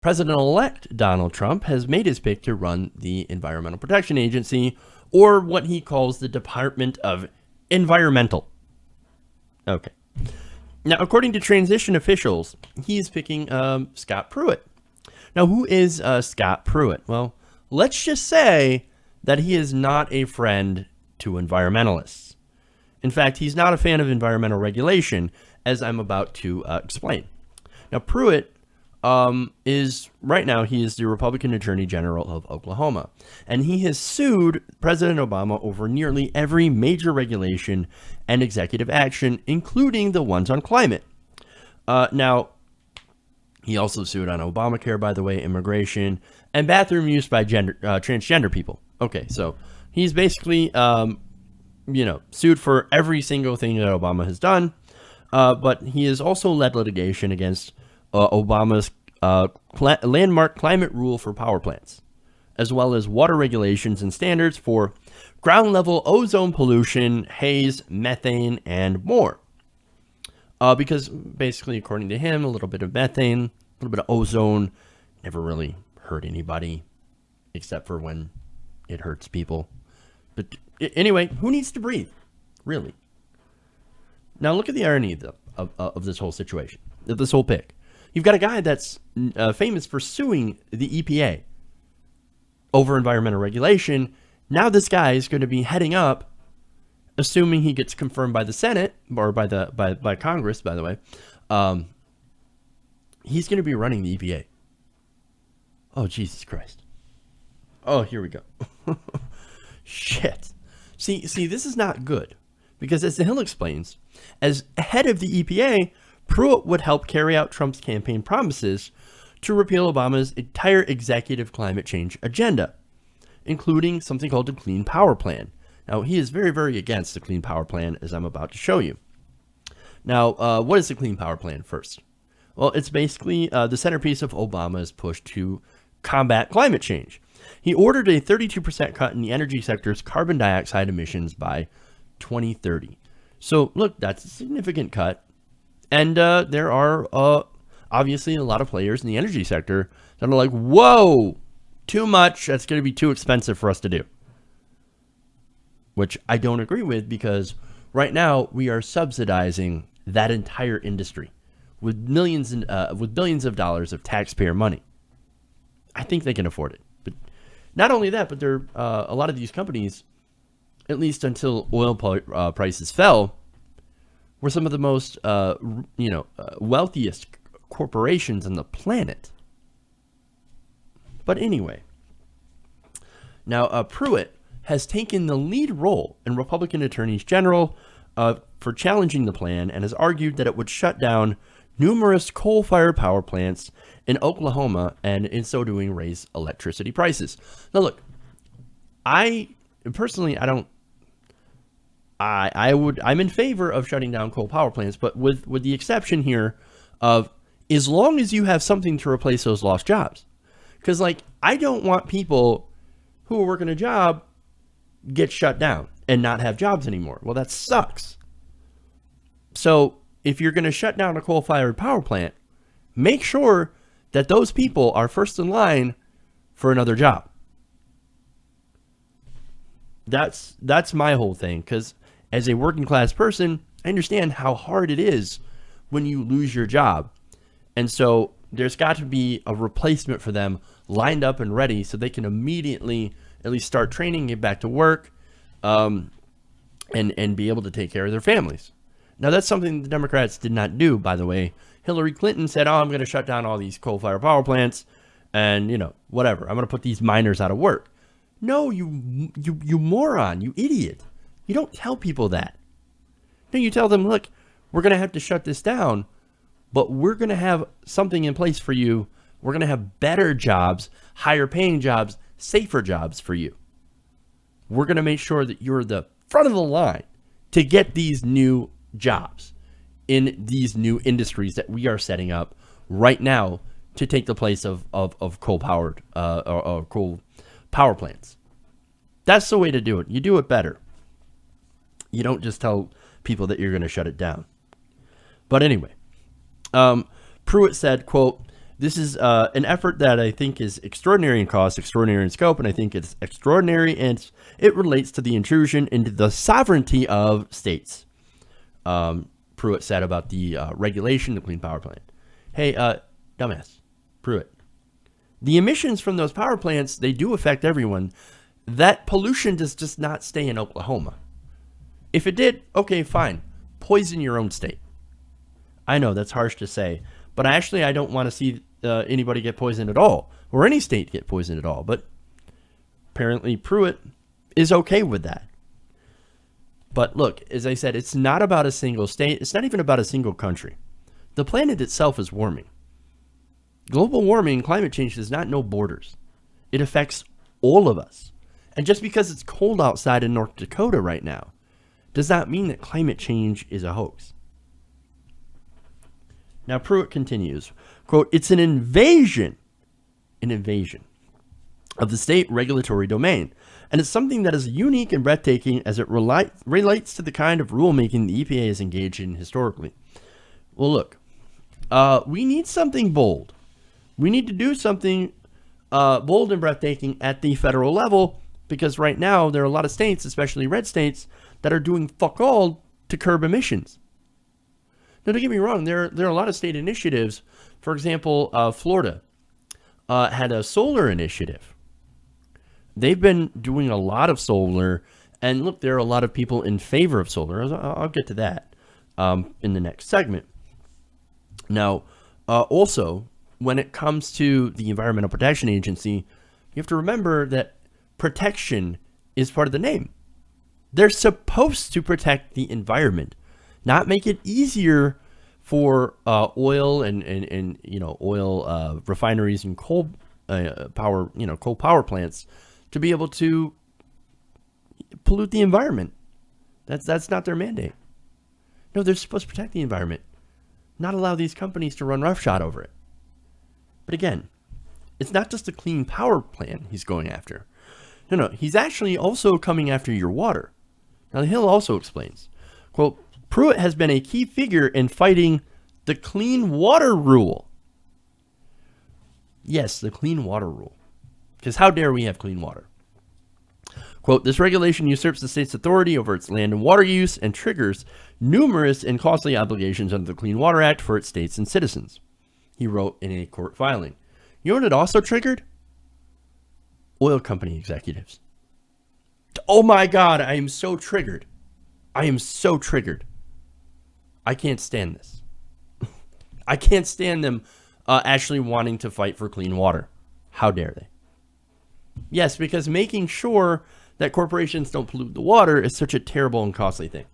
President-elect Donald Trump has made his pick to run the Environmental Protection Agency, or what he calls the Department of Environmental. Okay. Now, according to transition officials, he is picking Scott Pruitt. Now, who is Scott Pruitt? Well, let's just say that he is not a friend to environmentalists. In fact, he's not a fan of environmental regulation, as I'm about to explain. Now, Pruitt is right now, he is the Republican Attorney General of Oklahoma, and he has sued President Obama over nearly every major regulation and executive action, including the ones on climate. Now, he also sued on Obamacare, by the way, immigration, and bathroom use by transgender people. Okay, so he's basically, sued for every single thing that Obama has done, but he has also led litigation against Obama's landmark climate rule for power plants, as well as water regulations and standards for ground level ozone pollution, haze, methane, and more. Because basically, according to him, a little bit of methane, a little bit of ozone never really hurt anybody, except for when it hurts people. But anyway, who needs to breathe, really? Now look at the irony of this whole situation, of this whole pick. You've got a guy that's famous for suing the EPA over environmental regulation. Now this guy is going to be heading up, assuming he gets confirmed by the Senate or by Congress, by the way. He's going to be running the EPA. Oh, Jesus Christ. Oh, here we go. Shit. See, this is not good, because as the Hill explains, as head of the EPA, Pruitt would help carry out Trump's campaign promises to repeal Obama's entire executive climate change agenda, including something called the Clean Power Plan. Now, he is very, very against the Clean Power Plan, as I'm about to show you. Now, what is the Clean Power Plan first? Well, it's basically the centerpiece of Obama's push to combat climate change. He ordered a 32% cut in the energy sector's carbon dioxide emissions by 2030. So, look, that's a significant cut. And there are obviously a lot of players in the energy sector that are like, whoa, too much. That's going to be too expensive for us to do. Which I don't agree with, because right now we are subsidizing that entire industry with millions and with billions of dollars of taxpayer money. I think they can afford it. But not only that, but there a lot of these companies, at least until oil prices fell, were some of the most, wealthiest corporations on the planet. But anyway, now Pruitt has taken the lead role in Republican attorneys general for challenging the plan, and has argued that it would shut down numerous coal-fired power plants in Oklahoma, and in so doing raise electricity prices. Now, look, I'm in favor of shutting down coal power plants, but with the exception here of, as long as you have something to replace those lost jobs. Because, I don't want people who are working a job get shut down and not have jobs anymore. Well, that sucks. So if you're going to shut down a coal-fired power plant, make sure that those people are first in line for another job. That's my whole thing, because as a working class person, I understand how hard it is when you lose your job. And so there's got to be a replacement for them lined up and ready, so they can immediately at least start training, get back to work, and be able to take care of their families. Now, that's something the Democrats did not do, by the way. Hillary Clinton said, I'm going to shut down all these coal-fired power plants and, whatever. I'm going to put these miners out of work. No, you moron, you idiot. You don't tell people that. No, you tell them, look, we're going to have to shut this down, but we're going to have something in place for you. We're going to have better jobs, higher paying jobs, safer jobs for you. We're going to make sure that you're the front of the line to get these new jobs in these new industries that we are setting up right now to take the place of coal-powered or coal power plants. That's the way to do it. You do it better. You don't just tell people that you're going to shut it down. But anyway, Pruitt said, quote, This is an effort that I think is extraordinary in cost, extraordinary in scope, and I think it's extraordinary, and it relates to the intrusion into the sovereignty of states. Pruitt said about the regulation of the Clean Power Plant. Hey, dumbass, Pruitt. The emissions from those power plants, they do affect everyone. That pollution does just not stay in Oklahoma. If it did, okay, fine. Poison your own state. I know that's harsh to say, but actually I don't want to see anybody get poisoned at all, or any state get poisoned at all. But apparently Pruitt is okay with that. But look, as I said, it's not about a single state. It's not even about a single country. The planet itself is warming. Global warming, climate change does not know borders. It affects all of us. And just because it's cold outside in North Dakota right now does not mean that climate change is a hoax. Now, Pruitt continues, quote, it's an invasion of the state regulatory domain. And it's something that is unique and breathtaking as it relates to the kind of rulemaking the EPA has engaged in historically. Well, look, we need something bold. We need to do something bold and breathtaking at the federal level, because right now there are a lot of states, especially red states, that are doing fuck all to curb emissions. Now, don't get me wrong, there are a lot of state initiatives. For example, Florida had a solar initiative. They've been doing a lot of solar, and look, there are a lot of people in favor of solar. I'll get to that in the next segment. Now, also, when it comes to the Environmental Protection Agency, you have to remember that protection is part of the name. They're supposed to protect the environment, not make it easier for oil and oil refineries and coal power plants to be able to pollute the environment. That's not their mandate. No, they're supposed to protect the environment, not allow these companies to run roughshod over it. But again, it's not just a clean power plant he's going after. No, he's actually also coming after your water. Now, Hill also explains, quote, Pruitt has been a key figure in fighting the Clean Water Rule. Yes, the Clean Water Rule. Because how dare we have clean water? Quote, this regulation usurps the state's authority over its land and water use and triggers numerous and costly obligations under the Clean Water Act for its states and citizens, he wrote in a court filing. You know what it also triggered? Oil company executives. Oh my God, I am so triggered. I am so triggered. I can't stand this. I can't stand them actually wanting to fight for clean water. How dare they? Yes, because making sure that corporations don't pollute the water is such a terrible and costly thing.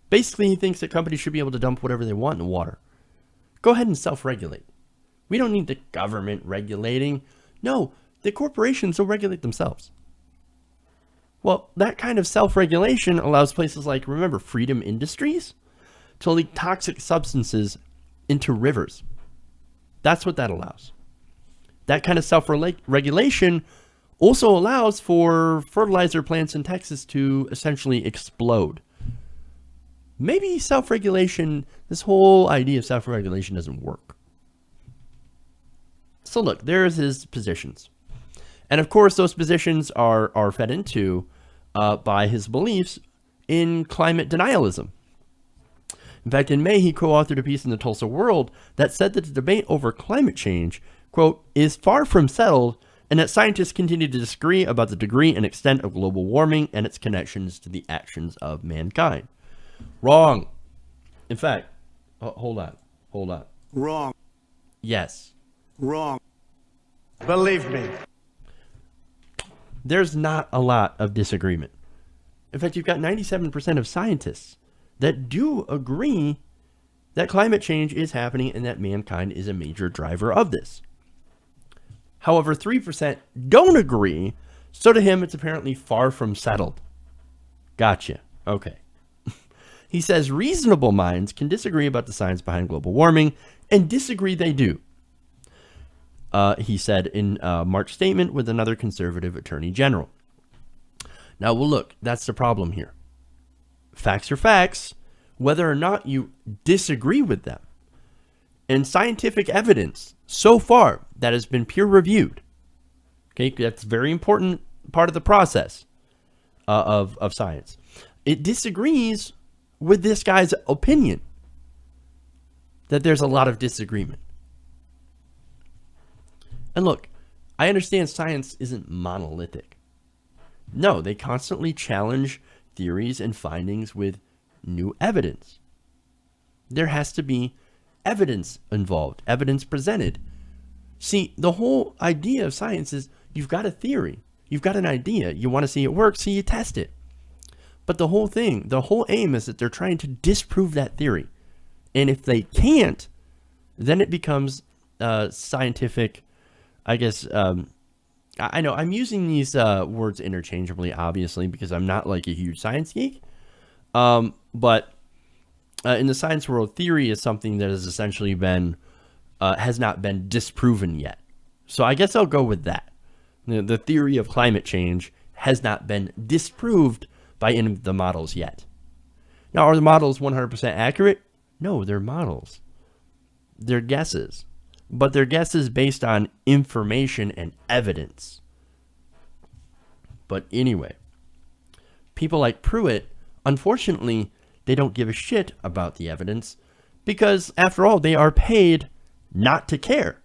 Basically, he thinks that companies should be able to dump whatever they want in the water. Go ahead and self-regulate. We don't need the government regulating. No, the corporations will regulate themselves. Well, that kind of self-regulation allows places like, remember, Freedom Industries to leak toxic substances into rivers. That's what that allows. That kind of self-regulation also allows for fertilizer plants in Texas to essentially explode. Maybe self-regulation, this whole idea of self-regulation doesn't work. So look, there's his positions. And of course, those positions are fed into by his beliefs in climate denialism. In fact, in May, he co-authored a piece in the Tulsa World that said that the debate over climate change, quote, is far from settled, and that scientists continue to disagree about the degree and extent of global warming and its connections to the actions of mankind. Wrong. In fact, hold on. Wrong. Yes. Wrong. Believe me. There's not a lot of disagreement. In fact, you've got 97% of scientists that do agree that climate change is happening and that mankind is a major driver of this. However, 3% don't agree, so to him it's apparently far from settled. Gotcha. Okay. He says reasonable minds can disagree about the science behind global warming, and disagree they do. He said in a March statement with another conservative attorney general. Now, well, look, that's the problem here. Facts are facts, whether or not you disagree with them. And scientific evidence so far that has been peer reviewed, okay, that's a very important part of the process of science. It disagrees with this guy's opinion, that there's a lot of disagreement. And look, I understand science isn't monolithic. No, they constantly challenge theories and findings with new evidence. There has to be evidence involved, evidence presented. See, the whole idea of science is you've got a theory, you've got an idea, you want to see it work, so you test it. But the whole thing, the whole aim is that they're trying to disprove that theory. And if they can't, then it becomes scientific, I guess. I know I'm using these words interchangeably, obviously, because I'm not like a huge science geek. But in the science world, theory is something that has essentially been, has not been disproven yet. So I guess I'll go with that. The theory of climate change has not been disproved by any of the models yet. Now, are the models 100% accurate? No, they're models. They're guesses. But they're guesses based on information and evidence. But anyway, people like Pruitt, unfortunately, they don't give a shit about the evidence because, after all, they are paid not to care.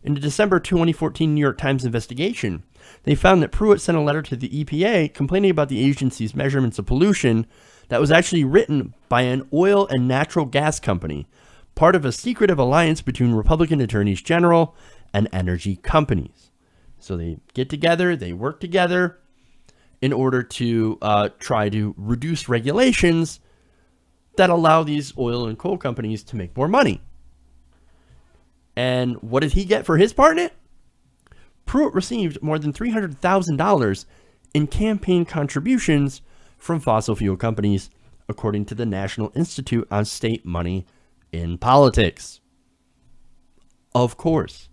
In the December 2014 New York Times investigation, they found that Pruitt sent a letter to the EPA complaining about the agency's measurements of pollution that was actually written by an oil and natural gas company, part of a secretive alliance between Republican attorneys general and energy companies. So they get together, they work together in order to try to reduce regulations that allow these oil and coal companies to make more money. And what did he get for his part in it? Pruitt received more than $300,000 in campaign contributions from fossil fuel companies, according to the National Institute on State Money in Politics. Of course,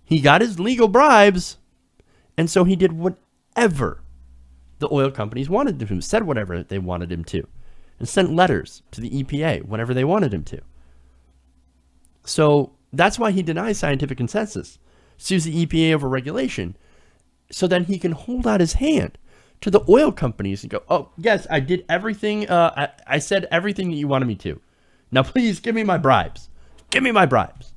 he got his legal bribes, and so he did whatever the oil companies wanted him to, said whatever they wanted him to, and sent letters to the EPA whenever they wanted him to. So that's why he denies scientific consensus, sues the EPA over regulation, so then he can hold out his hand to the oil companies and go, oh, yes, I did everything. I said everything that you wanted me to. Now, please give me my bribes. Give me my bribes.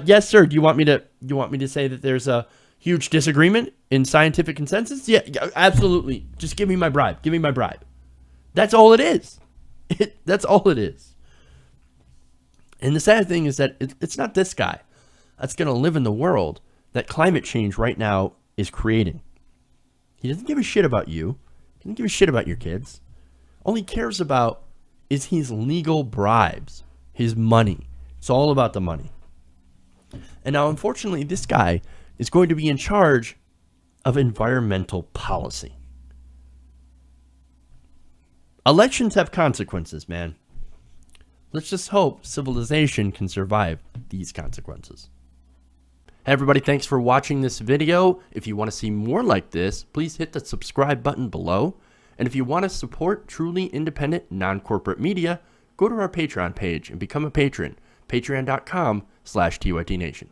Yes, sir. Do you want me to say that there's a huge disagreement in scientific consensus? Yeah, absolutely. Just give me my bribe. Give me my bribe. That's all it is. That's all it is. And the sad thing is that it's not this guy that's going to live in the world that climate change right now is creating. He doesn't give a shit about you. He doesn't give a shit about your kids. All he cares about is his legal bribes, his money. It's all about the money. And now, unfortunately, this guy is going to be in charge of environmental policy. Elections have consequences, man. Let's just hope civilization can survive these consequences. Hey everybody, thanks for watching this video. If you want to see more like this, please hit the subscribe button below. And if you want to support truly independent, non-corporate media, go to our Patreon page and become a patron. Patreon.com/TYTNation.